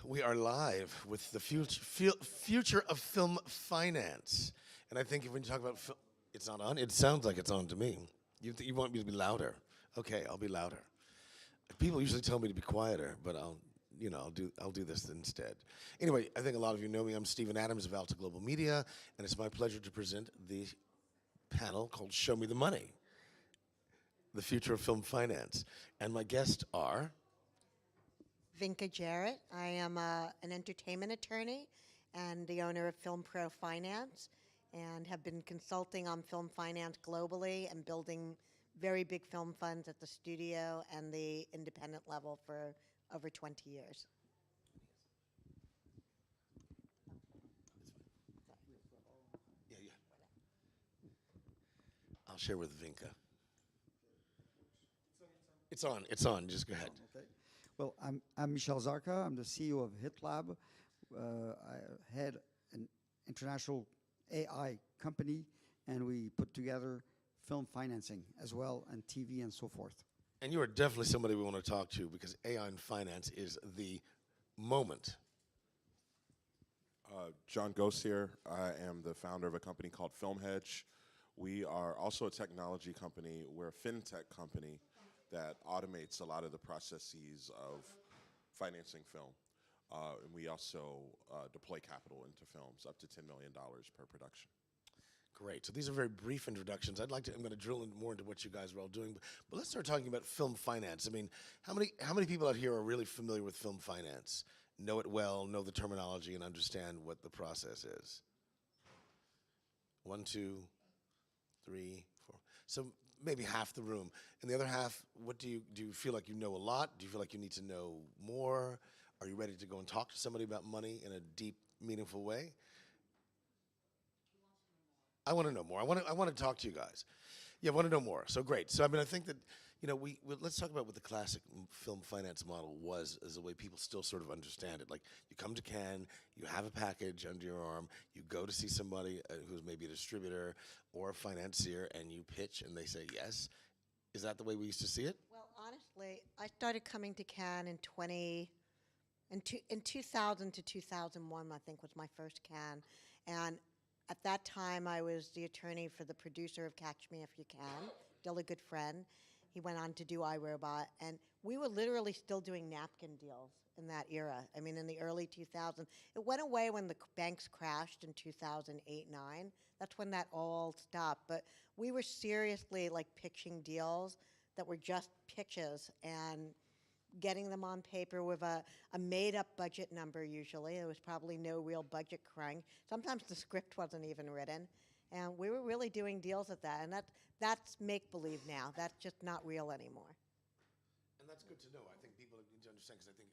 We are live with the future of film finance. And I think when you talk about it's not on? It sounds like it's on to me. You want me to be louder? Okay, I'll be louder. People usually tell me to be quieter, but I'll do this instead. Anyway, I think a lot of you know me. I'm Stephen Adams of Alta Global Media, and it's my pleasure to present the panel called Show Me the Money, the future of film finance. And my guests are... Vinka Jarrett. I am an entertainment attorney and the owner of Film Pro Finance, and have been consulting on film finance globally and building very big film funds at the studio and the independent level for over 20 years. Yeah. I'll share with Vinka. It's on. Just go ahead. Okay. Well, I'm Michel Zarka. I'm the CEO of HitLab. I head an international AI company, and we put together film financing as well, and TV and so forth. And you are definitely somebody we want to talk to, because AI and finance is the moment. John Ghost here. I am the founder of a company called Film Hedge. We are also a technology company. We're a fintech company that automates a lot of the processes of financing film. And we also deploy capital into films, up to $10 million per production. Great. So these are very brief introductions. I'm going to drill in more into what you guys are all doing. But let's start talking about film finance. I mean, how many people out here are really familiar with film finance? Know it well, know the terminology, and understand what the process is? 1, 2, 3, 4. So maybe half the room. And the other half, what do you feel like you know a lot? Do you feel like you need to know more? Are you ready to go and talk to somebody about money in a deep, meaningful way? I want to know more. I want to talk to you guys. Yeah, I want to know more. So great. So I mean, I think that, let's talk about what the classic film finance model was as a way people still sort of understand it. Like, you come to Cannes, you have a package under your arm, you go to see somebody who's maybe a distributor or a financier, and you pitch, and they say yes. Is that the way we used to see it? Well, honestly, I started coming to Cannes in 2000 to 2001, I think, was my first Cannes. And at that time, I was the attorney for the producer of Catch Me If You Can, still a good friend. He went on to do iRobot, and we were literally still doing napkin deals in that era. I mean, in the early 2000s. It went away when the banks crashed in 2008, 9. That's when that all stopped. But we were seriously pitching deals that were just pitches and getting them on paper with a made-up budget number usually. There was probably no real budget crunch. Sometimes the script wasn't even written. And we were really doing deals at that. And that's make-believe now. That's just not real anymore. And that's good to know. I think people need to understand, because I think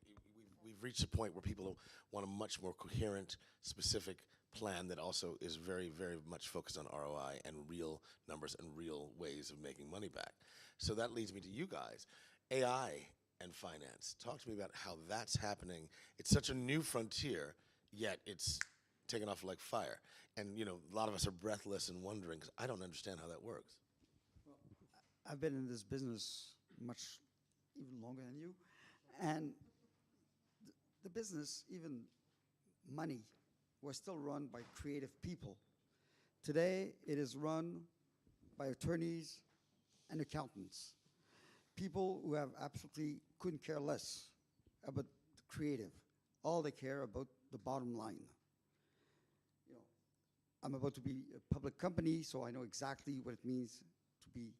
we've reached a point where people want a much more coherent, specific plan that also is very, very much focused on ROI and real numbers and real ways of making money back. So that leads me to you guys. AI and finance. Talk to me about how that's happening. It's such a new frontier, yet it's taken off like fire. And a lot of us are breathless and wondering, because I don't understand how that works. Well, I've been in this business even longer than you, and the business, even money, was still run by creative people. Today, it is run by attorneys and accountants. People who have absolutely couldn't care less about the creative. All they care about the bottom line. I'm about to be a public company, so I know exactly what it means to be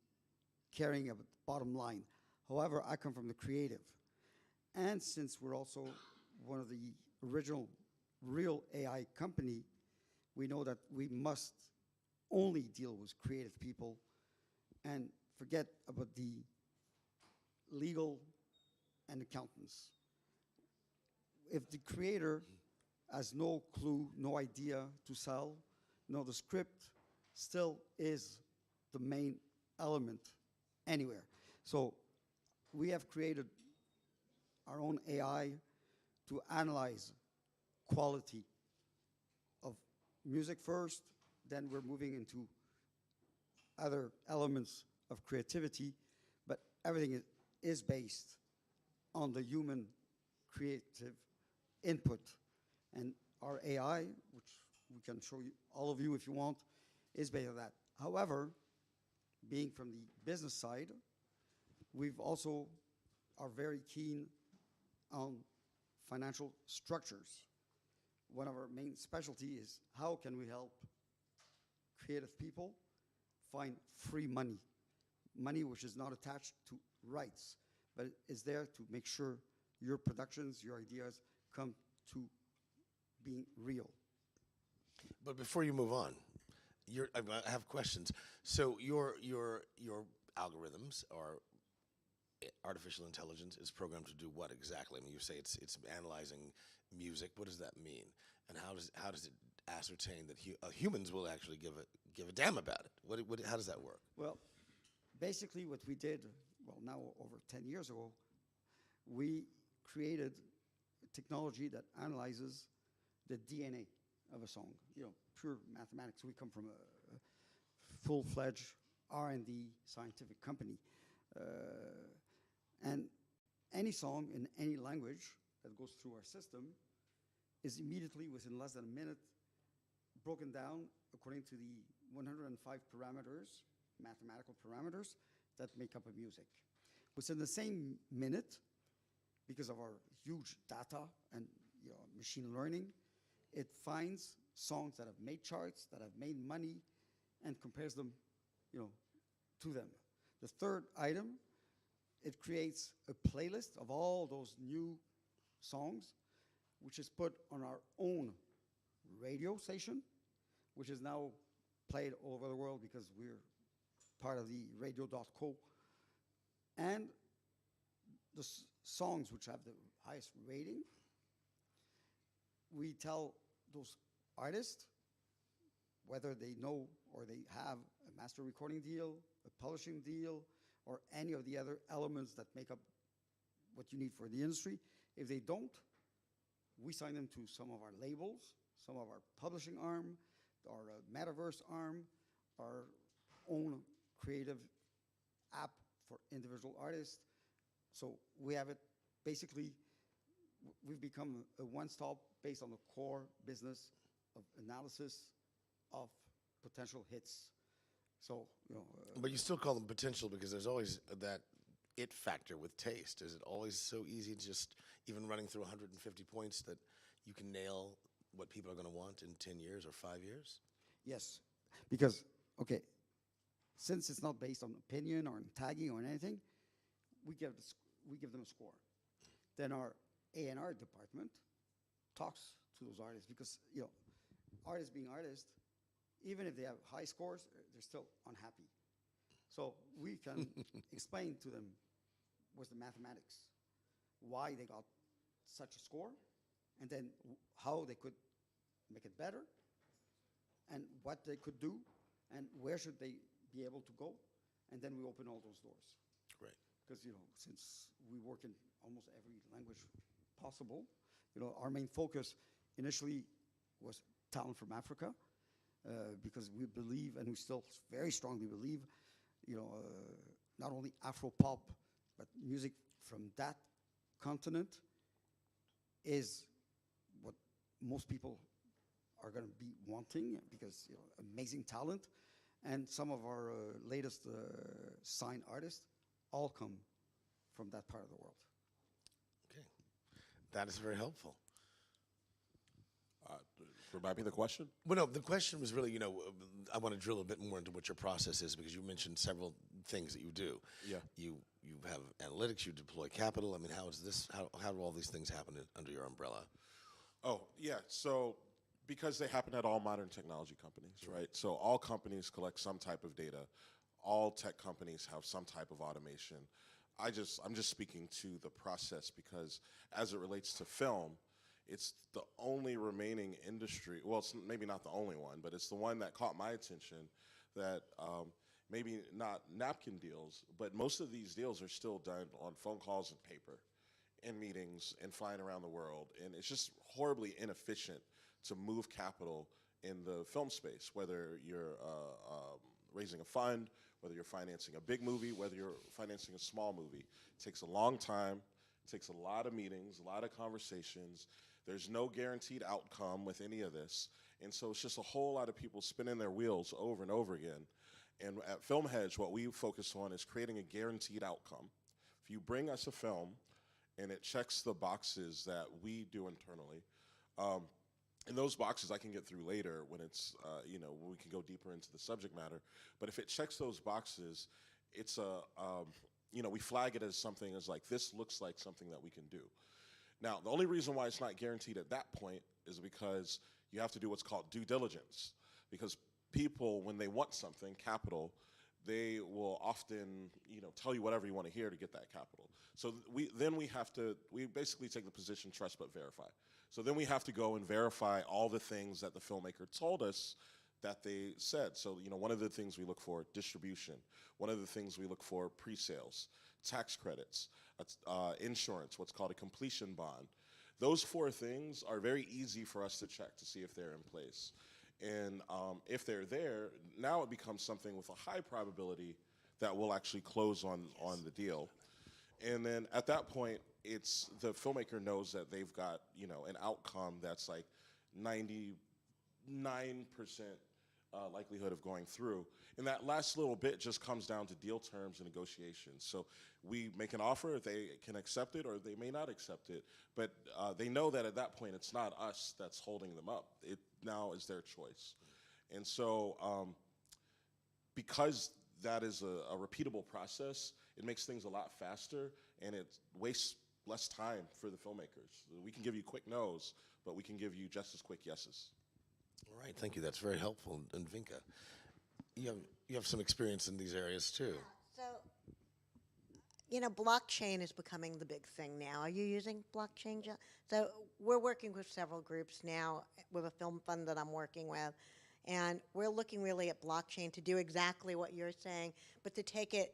caring about the bottom line. However, I come from the creative. And since we're also one of the original real AI company, we know that we must only deal with creative people and forget about the legal and accountants. If the creator has no clue, no idea to sell, the script still is the main element anywhere. So we have created our own AI to analyze quality of music first, then we're moving into other elements of creativity, but everything is based on the human creative input. And our AI, which we can show you, all of you if you want, is based on that. However, being from the business side, we've also are very keen on financial structures. One of our main specialty is how can we help creative people find free money, money which is not attached to rights, but is there to make sure your productions, your ideas come to being real. But before you move on, I have questions. So your algorithms are artificial intelligence is programmed to do what exactly? I mean, you say it's analyzing music. What does that mean? And how does it ascertain that humans will actually give a damn about it? How does that work? Well, basically what we did, well, now over 10 years ago, we created a technology that analyzes the DNA of a song, pure mathematics. We come from a full-fledged R&D scientific company. And any song in any language that goes through our system is immediately, within less than a minute, broken down according to the 105 parameters, mathematical parameters, that make up a music. Within the same minute, because of our huge data and machine learning, it finds songs that have made charts, that have made money, and compares them to them. The third item, it creates a playlist of all those new songs, which is put on our own radio station, which is now played all over the world because we're part of the radio.co. And the songs which have the highest rating, we tell those artists whether they know or they have a master recording deal, a publishing deal, or any of the other elements that make up what you need for the industry. If they don't, we sign them to some of our labels, some of our publishing arm, our metaverse arm, our own creative app for individual artists. So we have it, basically, we've become a one-stop based on the core business of analysis of potential hits. So, But you still call them potential because there's always that it factor with taste. Is it always so easy to just, even running through 150 points, that you can nail what people are going to want in 10 years or 5 years? yes, because, okay, since it's not based on opinion or on tagging or anything, we give them a score. Then our A&R department talks to those artists because, artists being artists, even if they have high scores, they're still unhappy. So we can explain to them what's the mathematics, why they got such a score, and then how they could make it better, and what they could do, and where should they be able to go, and then we open all those doors. Great. Because, since we work in almost every language possible, our main focus initially was talent from Africa, because we believe, and we still very strongly believe, not only Afro pop, but music from that continent is what most people are going to be wanting, because amazing talent, and some of our latest signed artists all come from that part of the world. Okay. That is very helpful. Remind me the question? Well, no, the question was really, I want to drill a bit more into what your process is, because you mentioned several things that you do. Yeah. You have analytics, you deploy capital. I mean, how do all these things happen under your umbrella? Oh, yeah. So because they happen at all modern technology companies, right? So all companies collect some type of data. All tech companies have some type of automation. I'm just speaking to the process because as it relates to film, it's the only remaining industry, well, it's maybe not the only one, but it's the one that caught my attention that maybe not napkin deals, but most of these deals are still done on phone calls and paper and meetings and flying around the world. And it's just horribly inefficient to move capital in the film space, whether you're raising a fund, whether you're financing a big movie, whether you're financing a small movie. It takes a long time, it takes a lot of meetings, a lot of conversations. There's no guaranteed outcome with any of this. And so it's just a whole lot of people spinning their wheels over and over again. And at Film Hedge, what we focus on is creating a guaranteed outcome. If you bring us a film and it checks the boxes that we do internally, and those boxes I can get through later when it's, when we can go deeper into the subject matter. But if it checks those boxes, it's we flag it as something as like, this looks like something that we can do. Now, the only reason why it's not guaranteed at that point is because you have to do what's called due diligence. Because people, when they want something, capital, they will often, tell you whatever you want to hear to get that capital. So we basically take the position, trust but verify. So then we have to go and verify all the things that the filmmaker told us that they said. So, one of the things we look for, distribution. One of the things we look for, pre-sales, tax credits, insurance, what's called a completion bond. Those 4 things are very easy for us to check to see if they're in place. And if they're there, now it becomes something with a high probability that we'll actually close on the deal. And then at that point, the filmmaker knows that they've got, an outcome that's like 99% likelihood of going through. And that last little bit just comes down to deal terms and negotiations. So we make an offer, they can accept it or they may not accept it, but they know that at that point it's not us that's holding them up. It now is their choice. And so because that is a repeatable process, it makes things a lot faster and it wastes less time for the filmmakers. We can give you quick no's, but we can give you just as quick yeses. All right, thank you. That's very helpful. And Vinka, you have some experience in these areas too. So, blockchain is becoming the big thing now. Are you using blockchain? So we're working with several groups now with a film fund that I'm working with, and we're looking really at blockchain to do exactly what you're saying, but to take it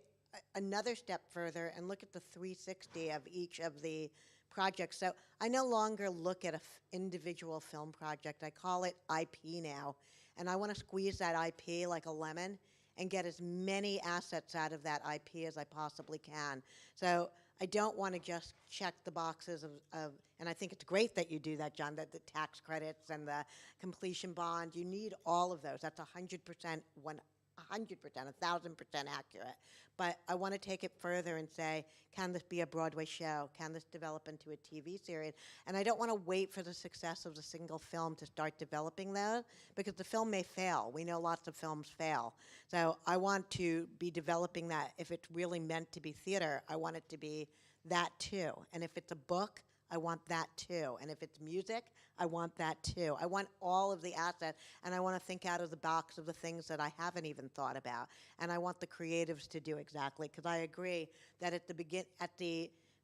another step further and look at the 360 of each of the projects. So I no longer look at an individual film project. I call it IP now, and I want to squeeze that IP like a lemon and get as many assets out of that IP as I possibly can. So I don't want to just check the boxes of and I think it's great that you do that, John, that the tax credits and the completion bond, you need all of those. That's 100%, 100%, 1,000% accurate. But I want to take it further and say, can this be a Broadway show? Can this develop into a TV series? And I don't want to wait for the success of the single film to start developing those, because the film may fail. We know lots of films fail. So I want to be developing that. If it's really meant to be theater, I want it to be that too. And if it's a book, I want that too. And if it's music, I want that too. I want all of the assets, and I want to think out of the box of the things that I haven't even thought about. And I want the creatives to do exactly, because I agree that at the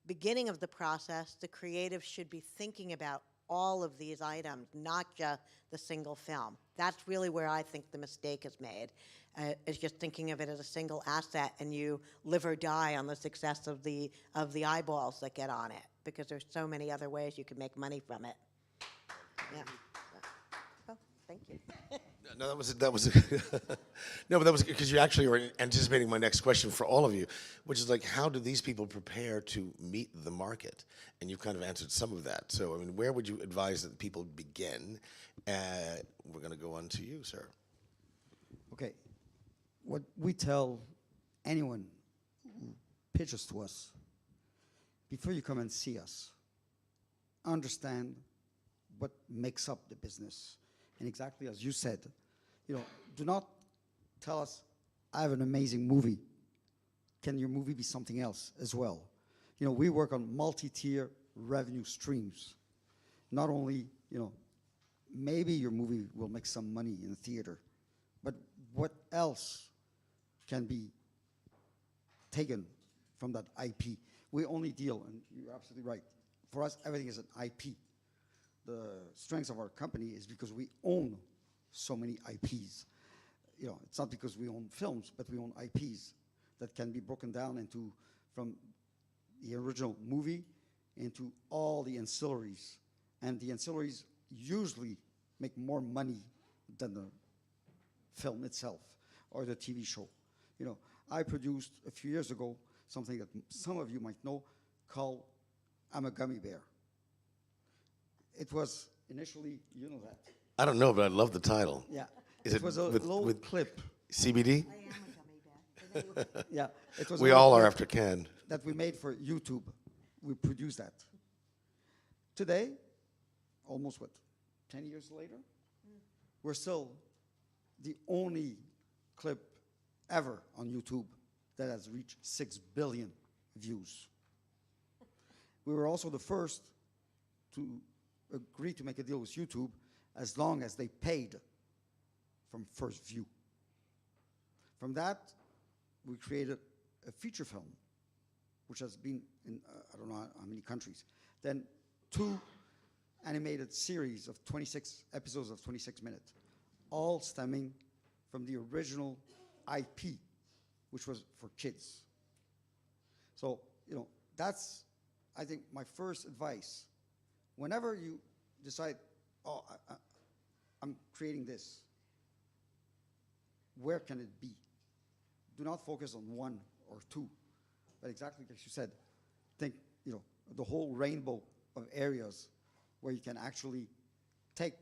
beginning of the process, the creatives should be thinking about all of these items, not just the single film. That's really where I think the mistake is made, is just thinking of it as a single asset, and you live or die on the success of the eyeballs that get on it, because there's so many other ways you can make money from it. Yeah. Oh, thank you. No, that was no, but that was because you actually were anticipating my next question for all of you, which is like, how do these people prepare to meet the market? And you've kind of answered some of that. So, I mean, where would you advise that people begin? We're going to go on to you, sir. Okay. What we tell anyone who pitches to us, before you come and see us, understand what makes up the business. And exactly as you said, do not tell us, I have an amazing movie. Can your movie be something else as well? We work on multi-tier revenue streams. Not only, maybe your movie will make some money in the theater, but what else can be taken from that IP? We only deal, and you're absolutely right, for us, everything is an IP. The strength of our company is because we own so many IPs. It's not because we own films, but we own IPs that can be broken down from the original movie into all the ancillaries. And the ancillaries usually make more money than the film itself or the TV show. I produced a few years ago something that some of you might know called I'm a Gummy Bear. It was initially, you know that. I don't know, but I love the title. Yeah. Is it it was a with- little with- clip. CBD? I am a gummy bear. Yeah. It was a We little all are clip after Ken. that we made for YouTube. We produced that. Today, almost what, 10 years later, we're still the only clip ever on YouTube that has reached 6 billion views. We were also the first to agree to make a deal with YouTube as long as they paid from first view. From that, we created a feature film, which has been in, I don't know how many countries. Then 2 animated series of 26 episodes of 26 minutes, all stemming from the original IP, which was for kids. So, that's, I think, my first advice. Whenever you decide, oh, I'm creating this, where can it be? Do not focus on 1 or 2, but exactly like you said, think, the whole rainbow of areas where you can actually take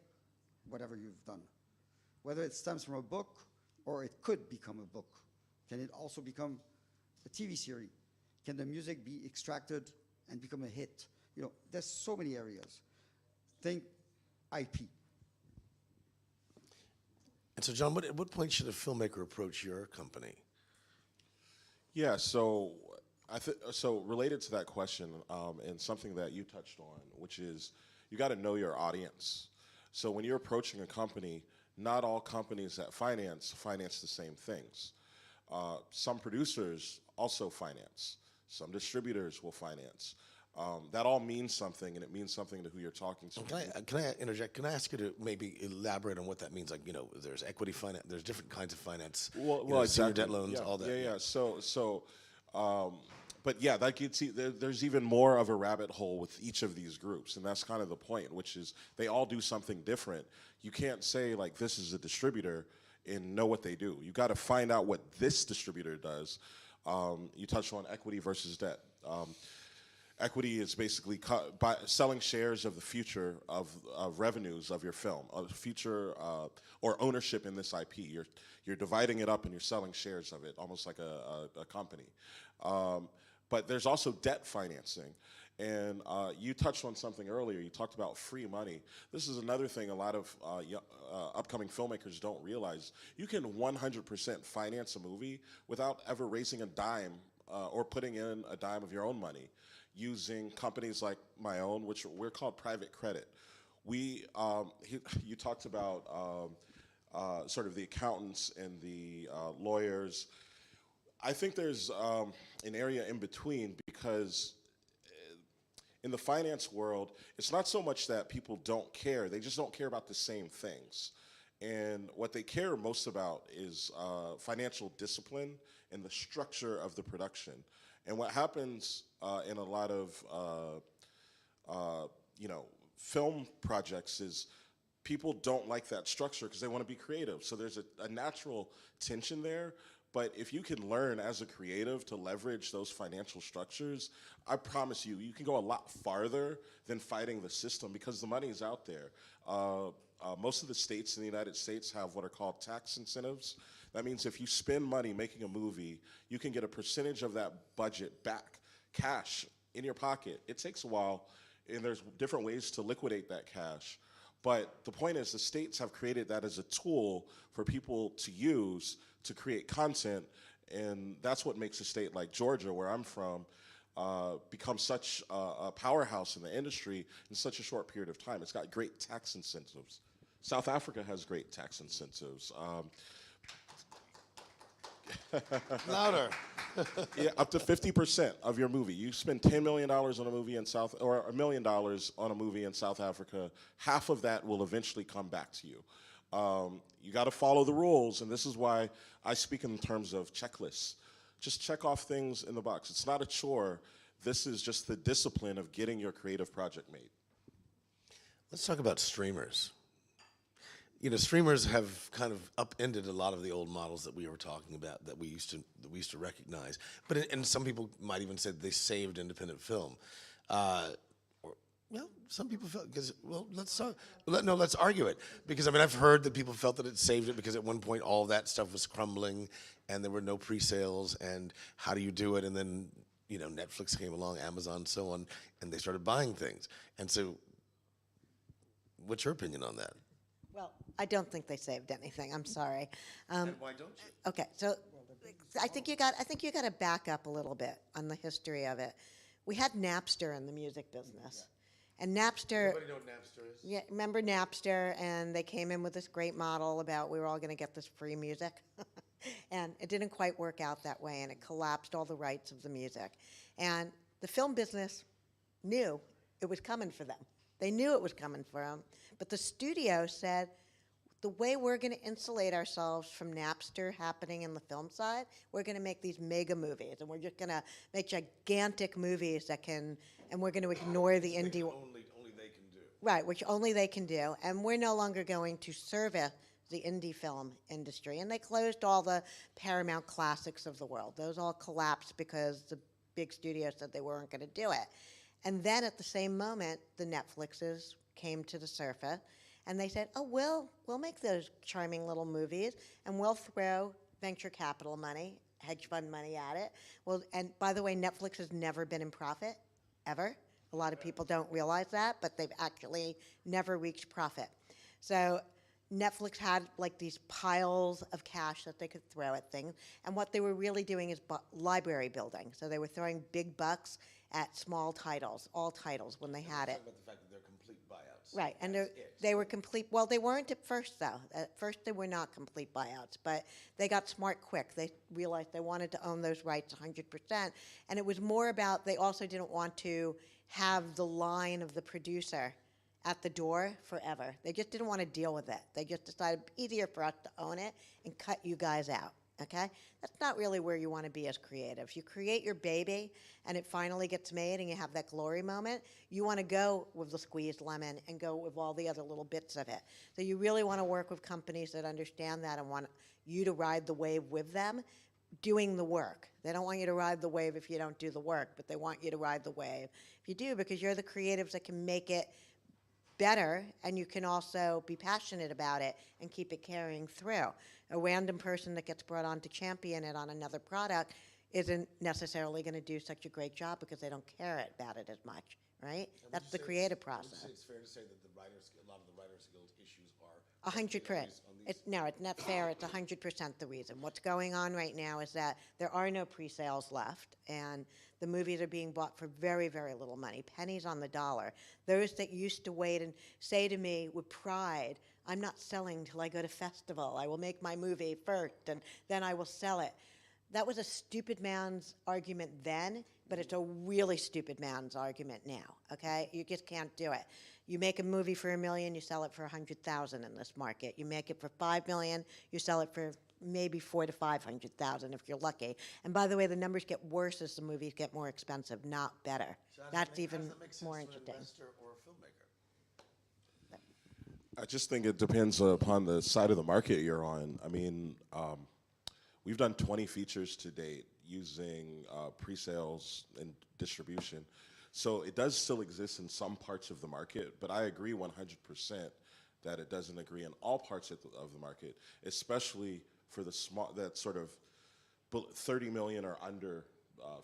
whatever you've done. Whether it stems from a book or it could become a book. Can it also become a TV series? Can the music be extracted and become a hit? There's so many areas. Think IP. And so, John, at what point should a filmmaker approach your company? Yeah, so so related to that question, and something that you touched on, which is you got to know your audience. So when you're approaching a company, not all companies that finance the same things. Some producers also finance. Some distributors will finance. That all means something, and it means something to who you're talking to. Can I interject? Can I ask you to maybe elaborate on what that means? Like, there's equity finance, there's different kinds of finance. Well, senior exactly. debt loans, all that. Yeah. But yeah, that gets there's even more of a rabbit hole with each of these groups, and that's kind of the point, which is they all do something different. You can't say like this is a distributor and know what they do. You got to find out what this distributor does. You touched on equity versus debt. Equity is basically selling shares of the future of revenues of your film, of future or ownership in this IP. You're dividing it up and you're selling shares of it, almost like a company. But there's also debt financing. And you touched on something earlier. You talked about free money. This is another thing a lot of upcoming filmmakers don't realize. You can 100% finance a movie without ever raising a dime or putting in a dime of your own money, using companies like my own, which we're called private credit. You talked about sort of the accountants and the lawyers. I think there's an area in between, because in the finance world, it's not so much that people don't care, they just don't care about the same things. And what they care most about is financial discipline and the structure of the production. And what happens in a lot of film projects is people don't like that structure because they want to be creative. So there's a natural tension there. But if you can learn as a creative to leverage those financial structures, I promise you, you can go a lot farther than fighting the system, because the money is out there. Most of the states in the United States have what are called tax incentives. That means if you spend money making a movie, you can get a percentage of that budget back, cash, in your pocket. It takes a while, and there's different ways to liquidate that cash. But the point is, the states have created that as a tool for people to use to create content, and that's what makes a state like Georgia, where I'm from, become such a powerhouse in the industry in such a short period of time. It's got great tax incentives. South Africa has great tax incentives. Louder. Yeah, up to 50% of your movie. You spend $10 million on a movie in or $1 million on a movie in South Africa, half of that will eventually come back to you. You got to follow the rules, and this is why I speak in terms of checklists. Just check off things in the box. It's not a chore. This is just the discipline of getting your creative project made. Let's talk about streamers. Streamers have kind of upended a lot of the old models that we were talking about, that we used to recognize. But and some people might even say they saved independent film. Or Well, some people felt because let's argue it because I mean I've heard that people felt that it saved it because at one point all that stuff was crumbling and there were no pre-sales and how do you do it, and then Netflix came along, Amazon, so on, and they started buying things. And so, what's your opinion on that? Well, I don't think they saved anything. I'm sorry. And why don't you? Okay, so I think you got to back up a little bit on the history of it. We had Napster in the music business. And Napster, Everybody know what Napster is? yeah, remember Napster, and they came in with this great model about we were all going to get this free music. And it didn't quite work out that way, and it collapsed all the rights of the music. And the film business knew it was coming for them. They knew it was coming for them, but the studio said, the way we're going to insulate ourselves from Napster happening in the film side, we're going to make these mega movies, and we're just going to make gigantic movies and we're going to ignore the indie. Only they can do. Right, which only they can do, and we're no longer going to service the indie film industry. And they closed all the Paramount Classics of the world. Those all collapsed because the big studios said they weren't going to do it. And then at the same moment, the Netflixes came to the surface, and they said, oh, we'll make those charming little movies, and we'll throw venture capital money, hedge fund money at it. Well, and by the way, Netflix has never been in profit, ever. A lot of people don't realize that, but they've actually never reached profit. So Netflix had like these piles of cash that they could throw at things, and what they were really doing is library building. So they were throwing big bucks at small titles, all titles when they had it. About the fact that they're complete buyouts. Right, and they were complete. Well, they weren't at first, though. At first, they were not complete buyouts, but they got smart quick. They realized they wanted to own those rights 100%, and it was more about they also didn't want to have the line of the producer at the door forever. They just didn't want to deal with it. They just decided easier for us to own it and cut you guys out. Okay? That's not really where you want to be as creatives. You create your baby and it finally gets made and you have that glory moment. You want to go with the squeezed lemon and go with all the other little bits of it. So you really want to work with companies that understand that and want you to ride the wave with them doing the work. They don't want you to ride the wave if you don't do the work, but they want you to ride the wave if you do, because you're the creatives that can make it better, and you can also be passionate about it and keep it carrying through. A random person that gets brought on to champion it on another product isn't necessarily going to do such a great job because they don't care about it as much, right? That's the creative process. Would you say it's fair to say that a lot of the Writers Guild issues are 100%. No, it's not fair. It's 100% the reason. What's going on right now is that there are no pre-sales left, and the movies are being bought for very, very little money, pennies on the dollar. Those that used to wait and say to me with pride, I'm not selling till I go to festival. I will make my movie first, and then I will sell it. That was a stupid man's argument then, but it's a really stupid man's argument now, okay? You just can't do it. You make a movie for $1 million, you sell it for 100,000 in this market. You make it for $5 million, you sell it for maybe 400,000 to 500,000 if you're lucky. And by the way, the numbers get worse as the movies get more expensive, not better. That's even more interesting. An investor or a filmmaker? I just think it depends upon the side of the market you're on. I mean, we've done 20 features to date using pre-sales and distribution. So it does still exist in some parts of the market, but I agree 100% that it doesn't agree in all parts of the market, especially for the small, that sort of 30 million or under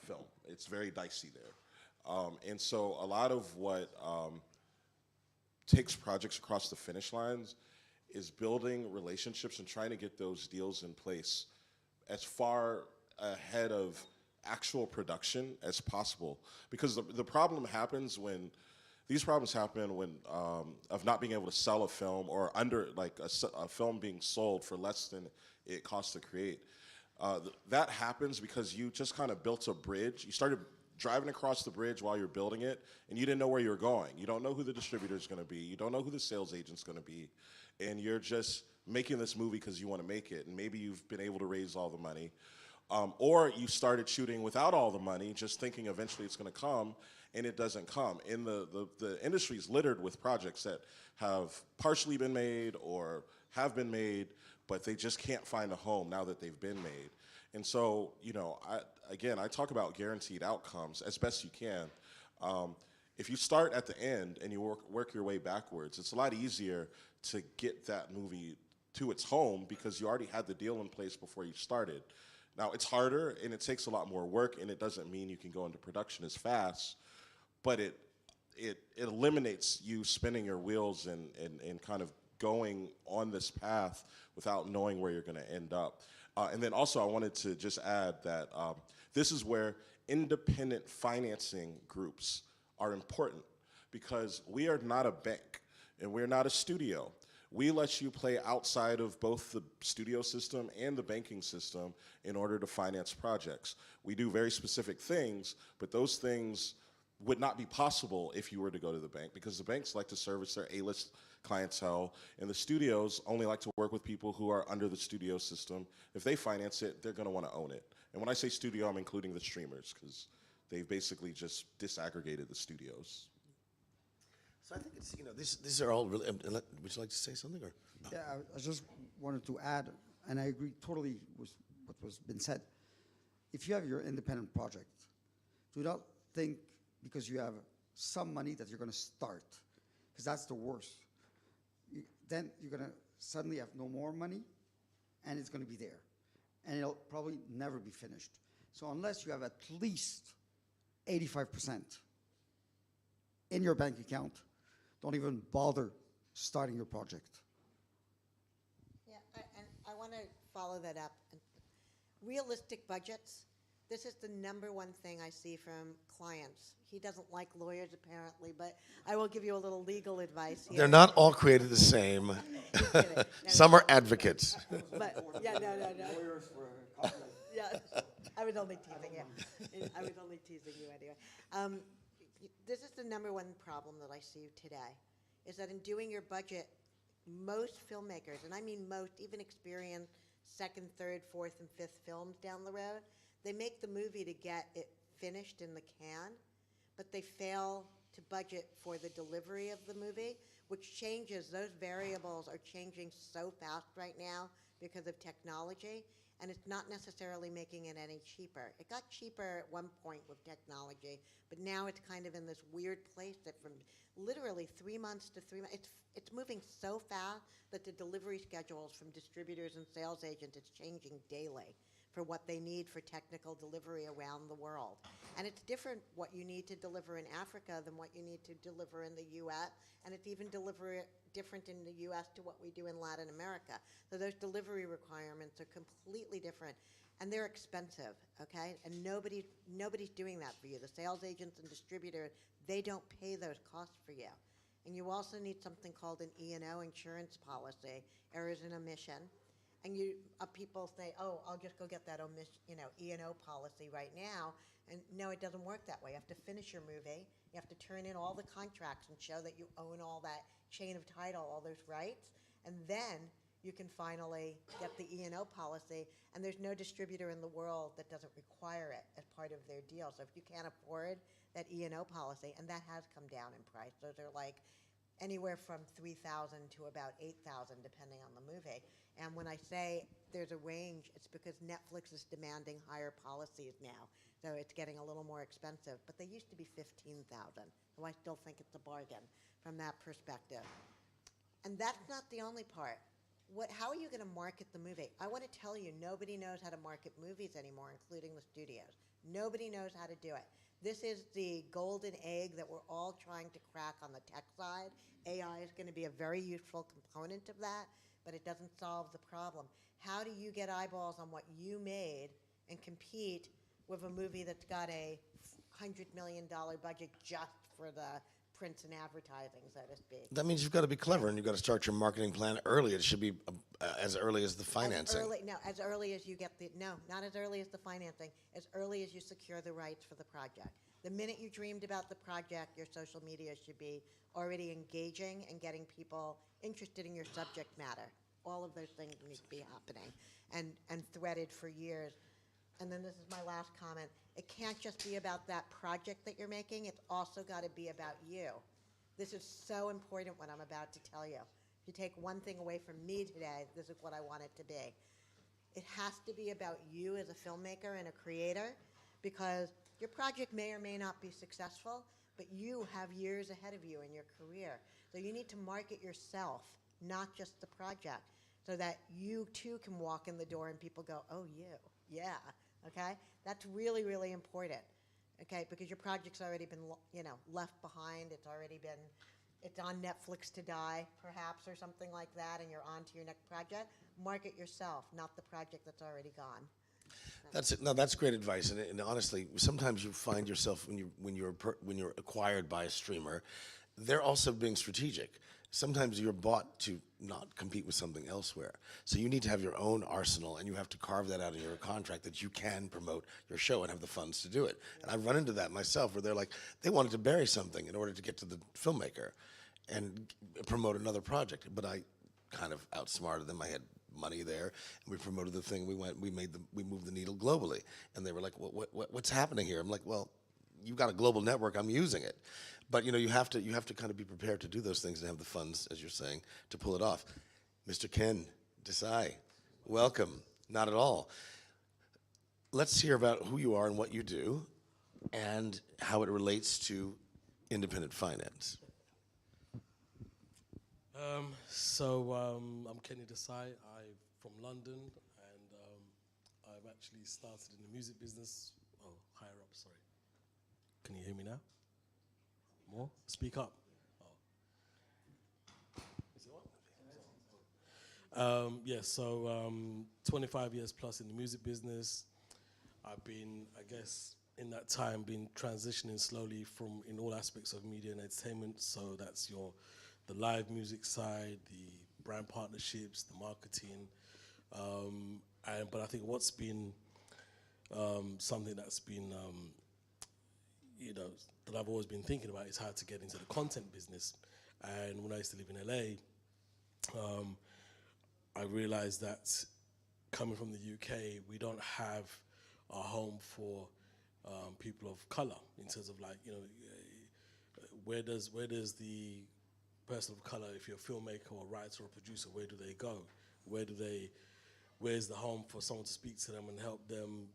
film. It's very dicey there. And so a lot of what takes projects across the finish lines is building relationships and trying to get those deals in place as far ahead of actual production as possible, because the problem happens when these problems happen when of not being able to sell a film or under like a film being sold for less than it costs to create. That happens because you just kind of built a bridge. You started driving across the bridge while you're building it, and you didn't know where you were going. You don't know who the distributor is going to be. You don't know who the sales agent's going to be, and you're just making this movie because you want to make it, and maybe you've been able to raise all the money. Or you started shooting without all the money, just thinking eventually it's going to come, and it doesn't come. And the industry is littered with projects that have partially been made or have been made, but they just can't find a home now that they've been made. And so, you know, I talk about guaranteed outcomes as best you can. if you start at the end and you work your way backwards, it's a lot easier to get that movie to its home because you already had the deal in place before you started. Now, it's harder and it takes a lot more work, and it doesn't mean you can go into production as fast, but it eliminates you spinning your wheels and kind of going on this path without knowing where you're going to end up. And then also I wanted to just add that this is where independent financing groups are important, because we are not a bank and we're not a studio. We let you play outside of both the studio system and the banking system in order to finance projects. We do very specific things, but those things would not be possible if you were to go to the bank, because the banks like to service their A-list clientele, and the studios only like to work with people who are under the studio system. If they finance it, they're going to want to own it. And when I say studio, I'm including the streamers, because they've basically just disaggregated the studios. So I think it's, these are all really, would you like to say something? Or? Yeah, I just wanted to add, and I agree totally with what was been said. If you have your independent project, do not think because you have some money that you're going to start, because that's the worst. Then you're going to suddenly have no more money, and it's going to be there, and it'll probably never be finished. So unless you have at least 85% in your bank account, don't even bother starting your project. Yeah, and I want to follow that up. Realistic budgets. This is the #1 thing I see from clients. He doesn't like lawyers, apparently, but I will give you a little legal advice here. They're not all created the same. No, Some are advocates. But, yeah, no. Yeah, I was only teasing you. I was only teasing you anyway. This is the #1 problem that I see today, is that in doing your budget, most filmmakers, and I mean most, even experienced second, third, fourth, and fifth films down the road, they make the movie to get it finished in the can, but they fail to budget for the delivery of the movie, which changes. Those variables are changing so fast right now because of technology, and it's not necessarily making it any cheaper. It got cheaper at one point with technology, but now it's kind of in this weird place that from literally 3 months to 3 months, it's moving so fast that the delivery schedules from distributors and sales agents, it's changing daily for what they need for technical delivery around the world. And it's different what you need to deliver in Africa than what you need to deliver in the US, and it's even different in the US to what we do in Latin America. So those delivery requirements are completely different, and they're expensive, okay? And nobody's doing that for you. The sales agents and distributors, they don't pay those costs for you. And you also need something called an E&O insurance policy, errors and omission. And people say, oh, I'll just go get that E&O policy right now. And no, it doesn't work that way. You have to finish your movie. You have to turn in all the contracts and show that you own all that chain of title, all those rights. And then you can finally get the E&O policy. And there's no distributor in the world that doesn't require it as part of their deal. So if you can't afford that E&O policy, and that has come down in price. Those are like anywhere from $3,000 to about $8,000, depending on the movie. And when I say there's a range, it's because Netflix is demanding higher policies now. So it's getting a little more expensive. But they used to be $15,000. So I still think it's a bargain from that perspective. And that's not the only part. How are you going to market the movie? I want to tell you, nobody knows how to market movies anymore, including the studios. Nobody knows how to do it. This is the golden egg that we're all trying to crack on the tech side. AI is going to be a very useful component of that, but it doesn't solve the problem. How do you get eyeballs on what you made and compete with a movie that's got a $100 million budget just for the prints and advertising, so to speak? That means you've got to be clever, and you've got to start your marketing plan early. It should be as early as the financing. As early as you get not as early as the financing, as early as you secure the rights for the project. The minute you dreamed about the project, your social media should be already engaging and getting people interested in your subject matter. All of those things need to be happening and threaded for years. And then this is my last comment. It can't just be about that project that you're making. It's also got to be about you. This is so important what I'm about to tell you. If you take one thing away from me today, this is what I want it to be. It has to be about you as a filmmaker and a creator, because your project may or may not be successful, but you have years ahead of you in your career. So you need to market yourself, not just the project, so that you too can walk in the door and people go, oh, you, yeah, okay? That's really, really important, okay? Because your project's already been, left behind. It's already been, it's on Netflix to die, perhaps, or something like that, and you're on to your next project. Market yourself, not the project that's already gone. That's it. No, that's great advice. And honestly, sometimes you find yourself when you're acquired by a streamer, they're also being strategic. Sometimes you're bought to not compete with something elsewhere. So you need to have your own arsenal, and you have to carve that out in your contract that you can promote your show and have the funds to do it. And I've run into that myself, where they're like, they wanted to bury something in order to get to the filmmaker and promote another project. But I kind of outsmarted them. I had money there, and we promoted the thing. We moved the needle globally, and they were like, what's happening here? I'm like, well, you've got a global network. I'm using it, but you have to kind of be prepared to do those things and have the funds, as you're saying, to pull it off. Mr. Ken Desai, welcome. Not at all. Let's hear about who you are and what you do, and how it relates to independent finance. I'm Kenny Desai. I'm from London, and I've actually started in the music business. Oh, higher up, sorry. Can you hear me now? More? Speak up. Oh. Is it on? 25 years plus in the music business. I've been, I guess, in that time, been transitioning slowly from in all aspects of media and entertainment. So that's the live music side, the brand partnerships, the marketing, but I think what's been something that's been that I've always been thinking about is how to get into the content business. And when I used to live in LA, I realized that coming from the UK, we don't have a home for people of color in terms of where does the person of color, if you're a filmmaker or a writer or a producer, where do they go? Where's the home for someone to speak to them and help them,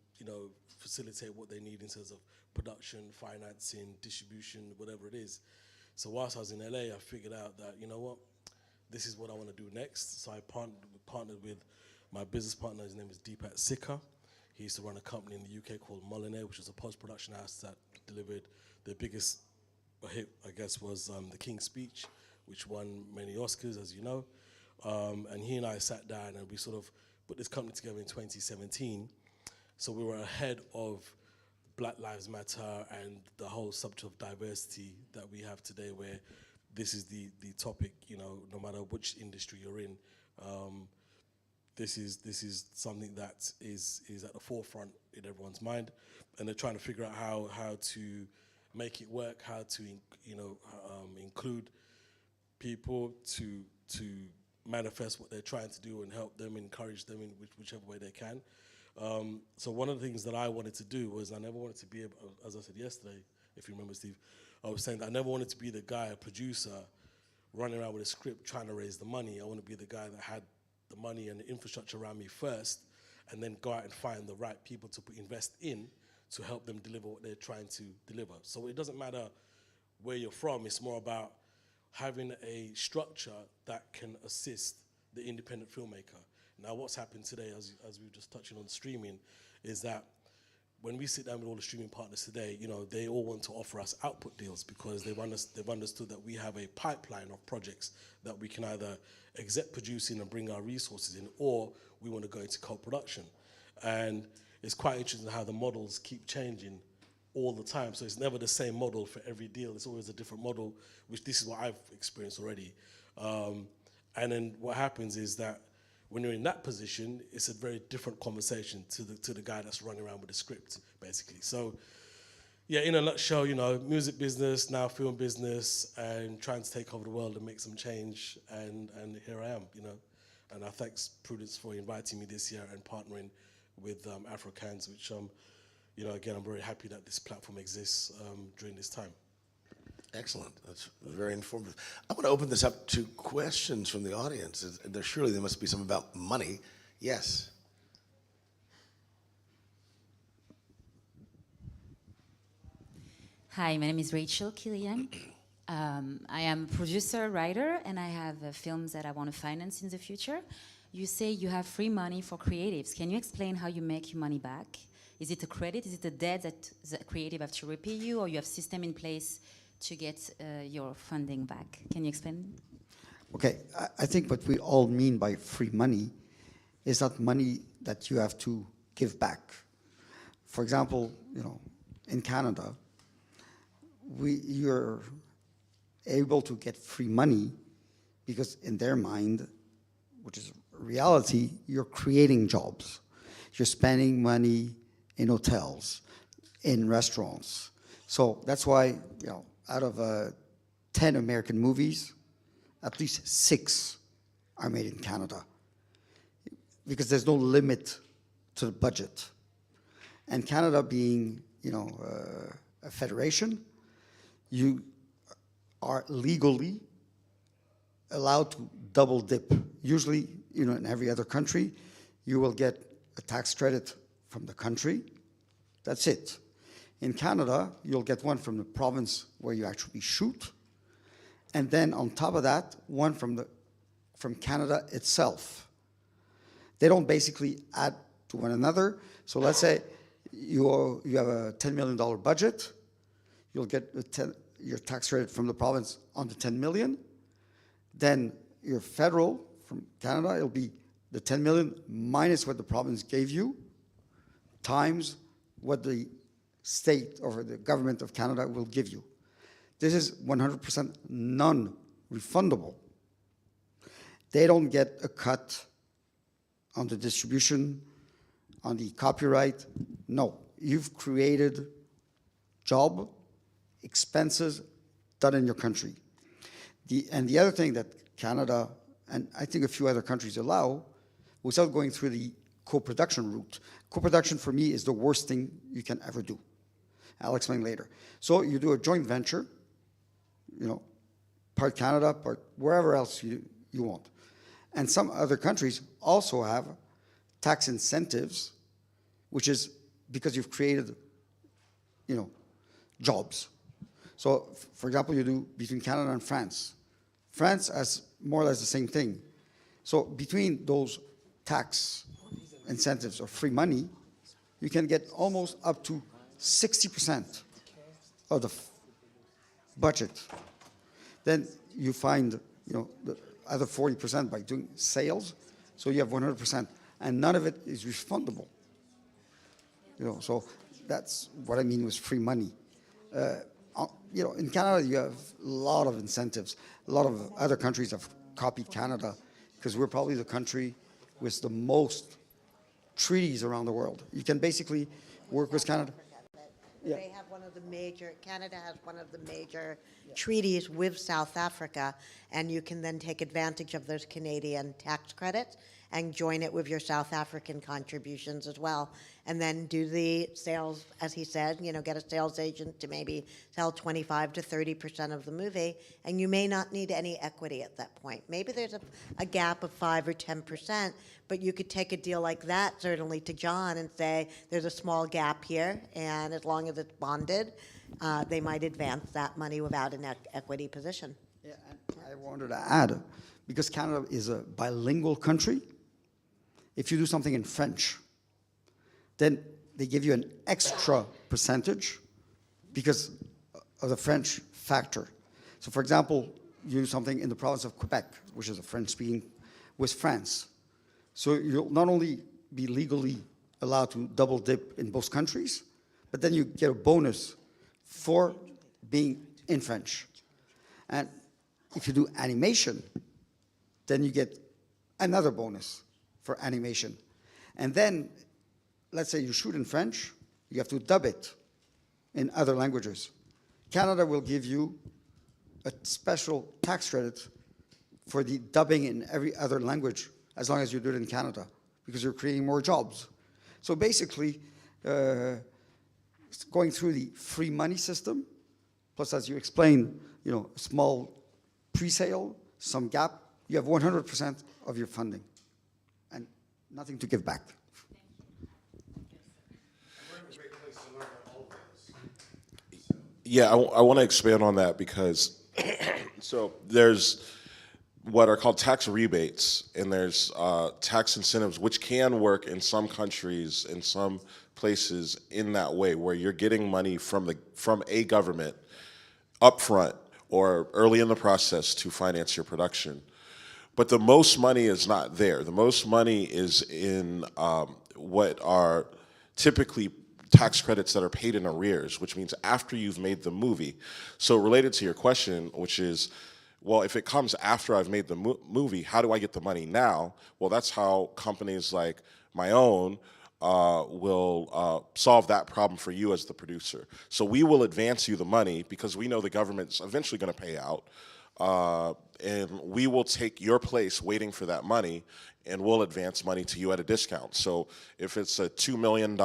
facilitate what they need in terms of production, financing, distribution, whatever it is. So whilst I was in LA, I figured out that, this is what I want to do next. So I partnered with my business partner. His name is Deepak Sikka. He used to run a company in the UK called Moderator, which is a post-production house that delivered the biggest hit, I guess, was The King's Speech, which won many Oscars, as you know. And he and I sat down and we sort of put this company together in 2017. So we were ahead of Black Lives Matter and the whole subject of diversity that we have today, where this is the topic, no matter which industry you're in. This is something that is at the forefront in everyone's mind, and they're trying to figure out how to make it work, how to include people to manifest what they're trying to do and help them, encourage them in whichever way they can. So one of the things that I wanted to do was I never wanted to be, as I said yesterday, if you remember, Steve, I was saying that I never wanted to be the guy, a producer, running around with a script trying to raise the money. I want to be the guy that had the money and the infrastructure around me first, and then go out and find the right people to invest in to help them deliver what they're trying to deliver. So it doesn't matter where you're from, it's more about having a structure that can assist the independent filmmaker. Now what's happened today, as we were just touching on streaming, is that when we sit down with all the streaming partners today, they all want to offer us output deals because they've understood that we have a pipeline of projects that we can either exec produce in and bring our resources in, or we want to go into co-production. And it's quite interesting how the models keep changing all the time. So it's never the same model for every deal. It's always a different model, which this is what I've experienced already. And then what happens is that when you're in that position, it's a very different conversation to the guy that's running around with the script, basically. So, yeah, in a nutshell, music business, now film business, and trying to take over the world and make some change, and here I am, And I thanks Prudence for inviting me this year and partnering with Afro, which, again, I'm very happy that this platform exists during this time. Excellent. That's very informative. I want to open this up to questions from the audience. Surely there must be some about money. Yes. Hi, my name is Rachel Killian. I am a producer, writer, and I have films that I want to finance in the future. You say you have free money for creatives. Can you explain how you make your money back? Is it a credit? Is it a debt that the creative have to repay you, or you have system in place to get your funding back? Can you explain? Okay, I think what we all mean by free money is not money that you have to give back. For example, in Canada, you're able to get free money because in their mind, which is reality, you're creating jobs. You're spending money in hotels, in restaurants. So that's why, out of 10 American movies, at least 6 are made in Canada, because there's no limit to the budget. And Canada being, a federation, you are legally allowed to double dip. Usually, in every other country, you will get a tax credit from the country. That's it. In Canada, you'll get one from the province where you actually shoot, and then on top of that, one from Canada itself. They don't basically add to one another. So let's say you have a $10 million budget, you'll get your tax credit from the province on the 10 million. Then your federal from Canada, it'll be the 10 million minus what the province gave you, times what the state or the government of Canada will give you. This is 100% non-refundable. They don't get a cut on the distribution, on the copyright. No, you've created job, expenses done in your country. And the other thing that Canada, and I think a few other countries allow, without going through the co-production route. Co-production for me is the worst thing you can ever do. I'll explain later. So you do a joint venture, part Canada, part wherever else you want. And some other countries also have tax incentives, which is because you've created, jobs. So, for example, you do between Canada and France. France has more or less the same thing. So between those tax incentives or free money, you can get almost up to 60% of the budget. Then you find, the other 40% by doing sales, so you have 100%, and none of it is refundable. So that's what I mean with free money. In Canada, you have a lot of incentives. A lot of other countries have copied Canada because we're probably the country with the most treaties around the world. You can basically work with Canada. Yeah. They have Canada has one of the major treaties with South Africa, and you can then take advantage of those Canadian tax credits and join it with your South African contributions as well. And then do the sales, as he said, get a sales agent to maybe sell 25 to 30% of the movie, and you may not need any equity at that point. Maybe there's a gap of 5 or 10%, but you could take a deal like that, certainly to John, and say, there's a small gap here, and as long as it's bonded, they might advance that money without an equity position. Yeah, and I wanted to add, because Canada is a bilingual country, if you do something in French, then they give you an extra percentage because of the French factor. So for example, you do something in the province of Quebec, which is a French-speaking, with France. So you'll not only be legally allowed to double dip in both countries, but then you get a bonus for being in French. And if you do animation, then you get another bonus for animation. And then, let's say you shoot in French, you have to dub it in other languages. Canada will give you a special tax credit for the dubbing in every other language, as long as you do it in Canada, because you're creating more jobs. So basically, going through the free money system, plus as you explained, a small pre-sale, some gap, you have 100% of your funding and nothing to give back. Yeah, I want to expand on that because so there's what are called tax rebates and there's tax incentives, which can work in some countries, in some places in that way, where you're getting money from a government upfront or early in the process to finance your production. But the most money is not there. The most money is in what are typically tax credits that are paid in arrears, which means after you've made the movie. So related to your question, which is, well, if it comes after I've made the movie, how do I get the money now? Well, that's how companies like my own will solve that problem for you as the producer. So we will advance you the money because we know the government's eventually going to pay out. And we will take your place waiting for that money, and we'll advance money to you at a discount. So if it's a $2 million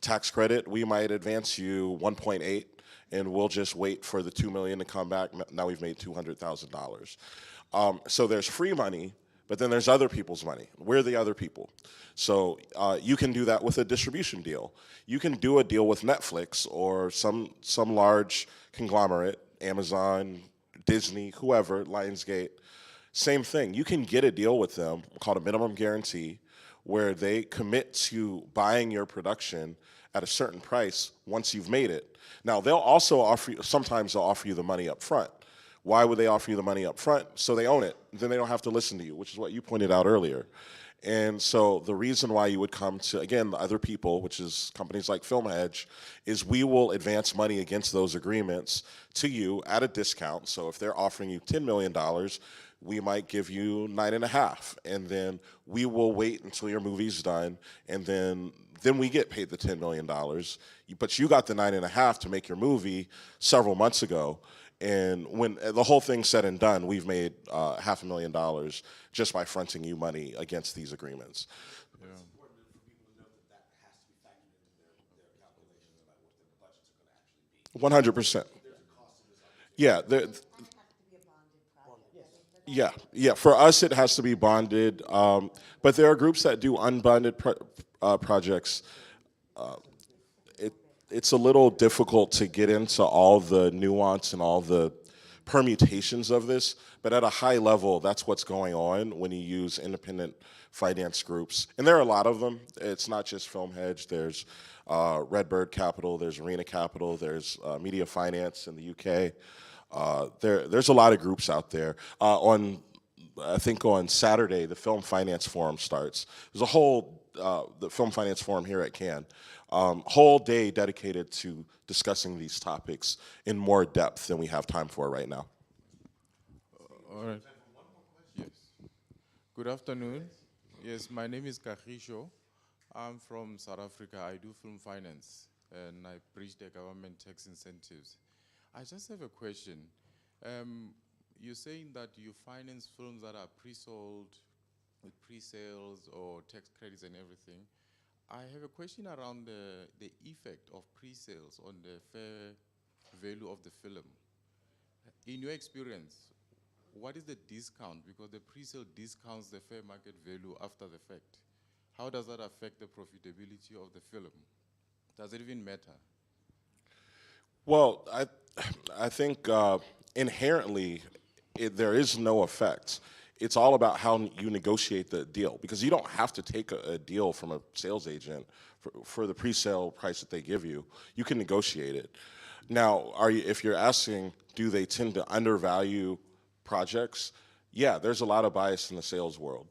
tax credit, we might advance you 1.8, and we'll just wait for the 2 million to come back. Now we've made $200,000. So there's free money, but then there's other people's money. We're the other people. So you can do that with a distribution deal. You can do a deal with Netflix or some large conglomerate, Amazon, Disney, whoever, Lionsgate. Same thing. You can get a deal with them called a minimum guarantee where they commit to buying your production at a certain price once you've made it. Now, they'll also offer you, sometimes they'll offer you the money up front. Why would they offer you the money up front? So they own it. Then they don't have to listen to you, which is what you pointed out earlier. And so the reason why you would come to, again, the other people, which is companies like FilmHedge, is we will advance money against those agreements to you at a discount. So if they're offering you $10 million, we might give you 9.5, and then we will wait until your movie's done, and then we get paid the $10 million. But you got the 9.5 to make your movie several months ago. And when the whole thing's said and done, we've made $500,000 just by fronting you money against these agreements. Yeah. It's important for people to know that that has to be factored into their calculations about what their budgets are going to actually be. 100%. There's a cost to this. Yeah. Yeah. For us, it has to be bonded. But there are groups that do unbonded projects. It's a little difficult to get into all the nuance and all the permutations of this, but at a high level, that's what's going on when you use independent finance groups. And there are a lot of them. It's not just FilmHedge. There's Redbird Capital, there's Arena Capital, there's Media Finance in the UK. There's a lot of groups out there. I think on Saturday, the Film Finance Forum starts. There's a whole, the Film Finance Forum here at Cannes, whole day dedicated to discussing these topics in more depth than we have time for right now. All right. Yes. Good afternoon. Yes, my name is Kahisho. I'm from South Africa. I do film finance, and I bridge the government tax incentives. I just have a question. You're saying that you finance films that are pre-sold with pre-sales or tax credits and everything. I have a question around the effect of pre-sales on the fair value of the film. In your experience, what is the discount? Because the pre-sale discounts the fair market value after the fact. How does that affect the profitability of the film? Does it even matter? Well, I think inherently there is no effect. It's all about how you negotiate the deal, because you don't have to take a deal from a sales agent for the pre-sale price that they give you. You can negotiate it. Now, if you're asking, do they tend to undervalue projects? Yeah, there's a lot of bias in the sales world.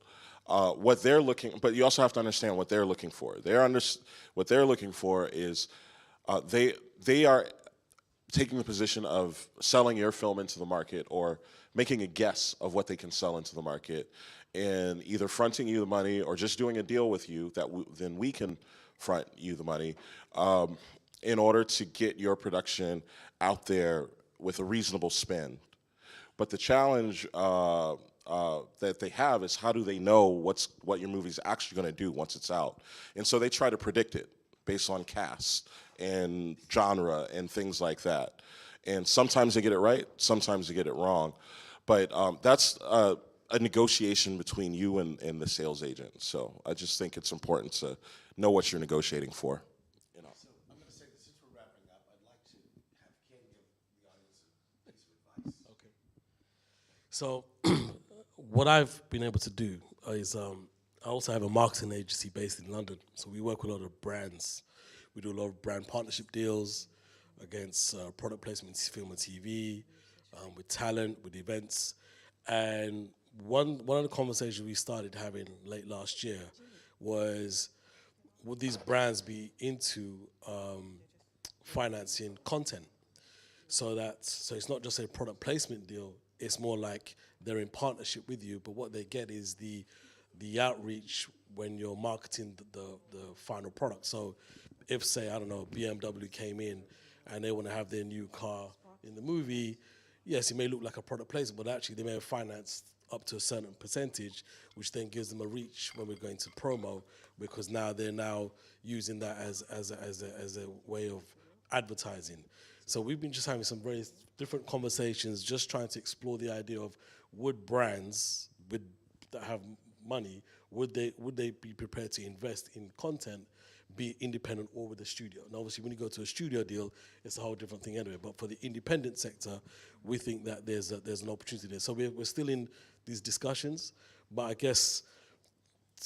What they're looking, but you also have to understand what they're looking for. What they're looking for is they are taking the position of selling your film into the market or making a guess of what they can sell into the market and either fronting you the money or just doing a deal with you that then we can front you the money in order to get your production out there with a reasonable spend. But the challenge that they have is, how do they know what your movie's actually going to do once it's out? And so they try to predict it based on cast and genre and things like that. And sometimes they get it right, sometimes they get it wrong. But that's a negotiation between you and the sales agent. So I just think it's important to know what you're negotiating for. So I'm going to say that since we're wrapping up, I'd like to have Ken So what I've been able to do is I also have a marketing agency based in London. So we work with a lot of brands. We do a lot of brand partnership deals against product placement in film and TV, with talent, with events. And one of the conversations we started having late last year was, would these brands be into financing content? So it's not just a product placement deal, it's more like they're in partnership with you, but what they get is the outreach when you're marketing the final product. So if, say, I don't know, BMW came in and they want to have their new car in the movie, yes, it may look like a product placement, but actually they may have financed up to a certain percentage, which then gives them a reach when we're going to promo, because now they're using that as a way of advertising. So we've been just having some very different conversations, just trying to explore the idea of, would brands that have money, would they be prepared to invest in content, be it independent or with a studio? And obviously when you go to a studio deal, it's a whole different thing anyway. But for the independent sector, we think that there's an opportunity there. So we're still in these discussions, but I guess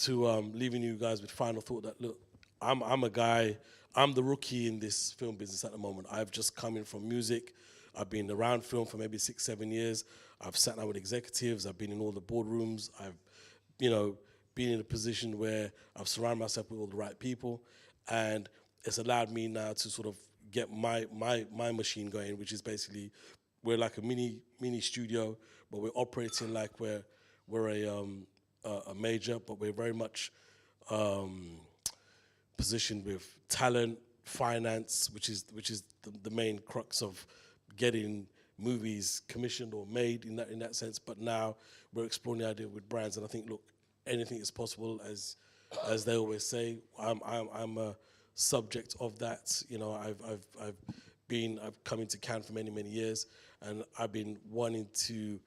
to leaving you guys with final thought that, look, I'm a guy, I'm the rookie in this film business at the moment. I've just come in from music. I've been around film for maybe 6-7 years. I've sat down with executives. I've been in all the boardrooms. I've, been in a position where I've surrounded myself with all the right people, and it's allowed me now to sort of get my machine going, which is basically, we're like a mini studio, but we're operating like we're a major, but we're very much positioned with talent, finance, which is the main crux of getting movies commissioned or made in that sense. But now we're exploring the idea with brands, and I think, look, anything is possible, as they always say. I'm a subject of that. I've come into Cannes for many years, and I've been wanting to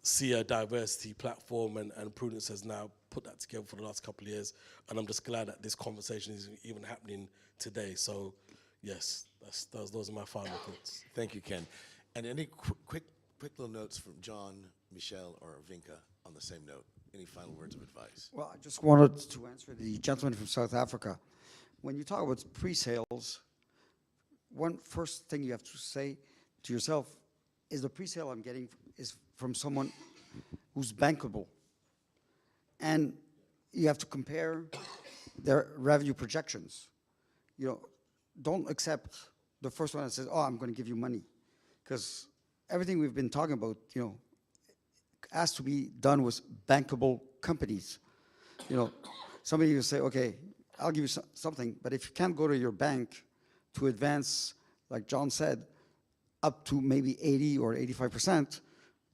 see a diversity platform, and Prudence has now put that together for the last couple of years, and I'm just glad that this conversation is even happening today. So yes, those are my final thoughts. Thank you, Ken. And any quick little notes from John, Michelle, or Vinka on the same note? Any final words of advice? Well, I just wanted to answer the gentleman from South Africa. When you talk about pre-sales, one first thing you have to say to yourself is, the pre-sale I'm getting is from someone who's bankable. And you have to compare their revenue projections. Don't accept the first one that says, oh, I'm going to give you money. Because everything we've been talking about, has to be done with bankable companies. Somebody will say, okay, I'll give you something, but if you can't go to your bank to advance, like John said, up to maybe 80 or 85%,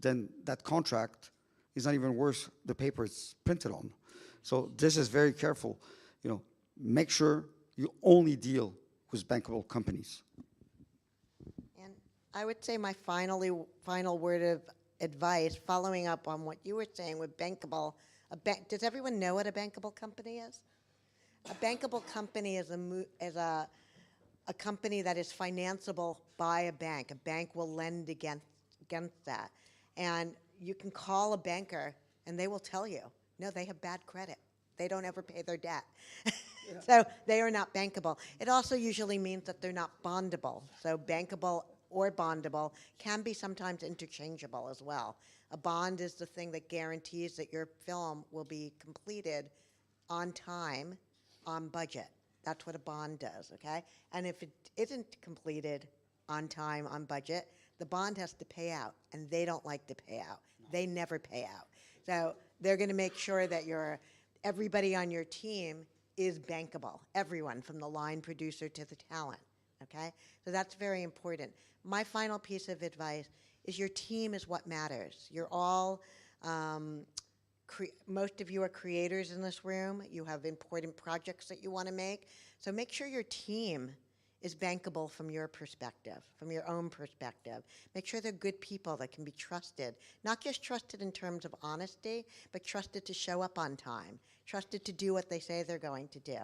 then that contract is not even worth the paper it's printed on. So this is very careful. Make sure you only deal with bankable companies. And I would say my final word of advice, following up on what you were saying with bankable, does everyone know what a bankable company is? A bankable company is a company that is financeable by a bank. A bank will lend against that. And you can call a banker and they will tell you, no, they have bad credit. They don't ever pay their debt. So they are not bankable. It also usually means that they're not bondable. So bankable or bondable can be sometimes interchangeable as well. A bond is the thing that guarantees that your film will be completed on time, on budget. That's what a bond does, okay? And if it isn't completed on time, on budget, the bond has to pay out, and they don't like to pay out. They never pay out. So they're gonna make sure that everybody on your team is bankable, everyone from the line producer to the talent, okay? So that's very important. My final piece of advice is, your team is what matters. You're all, most of you are creators in this room. You have important projects that you want to make. So make sure your team is bankable from your perspective, from your own perspective. Make sure they're good people that can be trusted. Not just trusted in terms of honesty, but trusted to show up on time, trusted to do what they say they're going to do.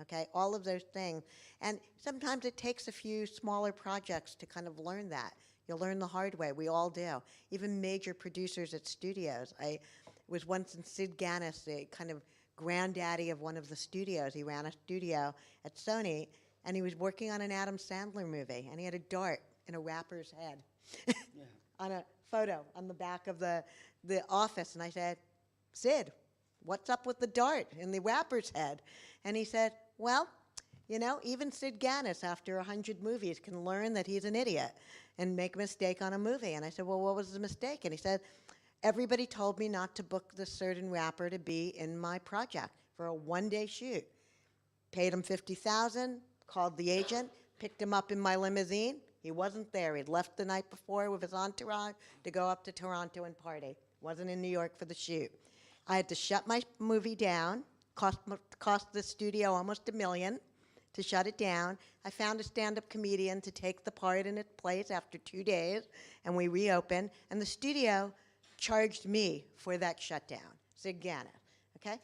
Okay, all of those things. And sometimes it takes a few smaller projects to kind of learn that. You'll learn the hard way. We all do. Even major producers at studios. I was once in Sid Ganis, the kind of granddaddy of one of the studios. He ran a studio at Sony, and he was working on an Adam Sandler movie, and he had a dart in a rapper's head on a photo on the back of the office. And I said, Sid, what's up with the dart in the rapper's head? And he said, well, you know, even Sid Ganis, after 100 movies, can learn that he's an idiot and make a mistake on a movie. And I said, well, what was the mistake? And he said, everybody told me not to book this certain rapper to be in my project for a one-day shoot. Paid him $50,000, called the agent, picked him up in my limousine. He wasn't there. He'd left the night before with his entourage to go up to Toronto and party. Wasn't in New York for the shoot. I had to shut my movie down. Cost the studio almost $1 million to shut it down. I found a stand-up comedian to take the part in its place after 2 days, and we reopened. And the studio charged me for that shutdown. Sid Ganis. Okay?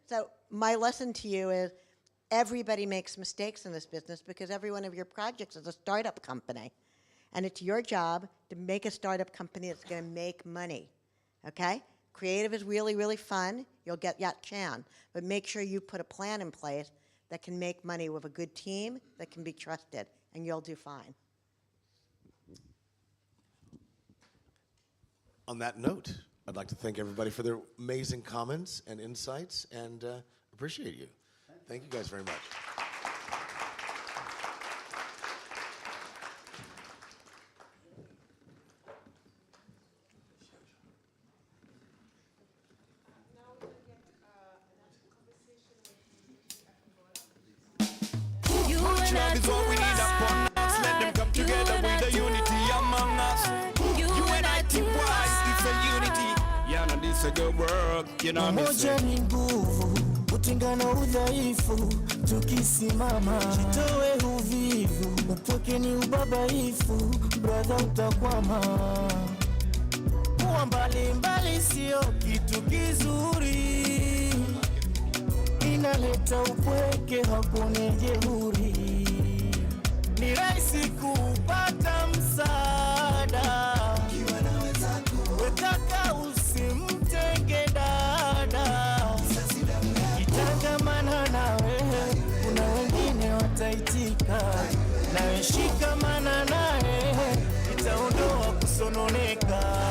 So my lesson to you is, everybody makes mistakes in this business because every one of your projects is a startup company. And it's your job to make a startup company that's going to make money. Okay? Creative is really, really fun. You'll get Yat Chan. But make sure you put a plan in place that can make money with a good team that can be trusted, and you'll do fine. On that note, I'd like to thank everybody for their amazing comments and insights, and appreciate you. Thank you guys very much. Love is what we need upon us. Let them come together with the unity among us. You and I think wise, it's a unity. Yeah, no, this a good work, you know what I'm saying? Umoja ni nguvu, utengano udhaifu, tukisimama jitoe uvivu, utoke ni ubabaifu, brother utakwama. Kuwa mbali mbali sio kitu kizuri, inaleta upweke hakuna jeuri. Ni rahisi kupata msaada ukiwa na wenzako, wetaka usimtenge dada. Kitangamana nawe, kuna wengine wataitika, nawe shikamana nawe, itaondoa kusononeka.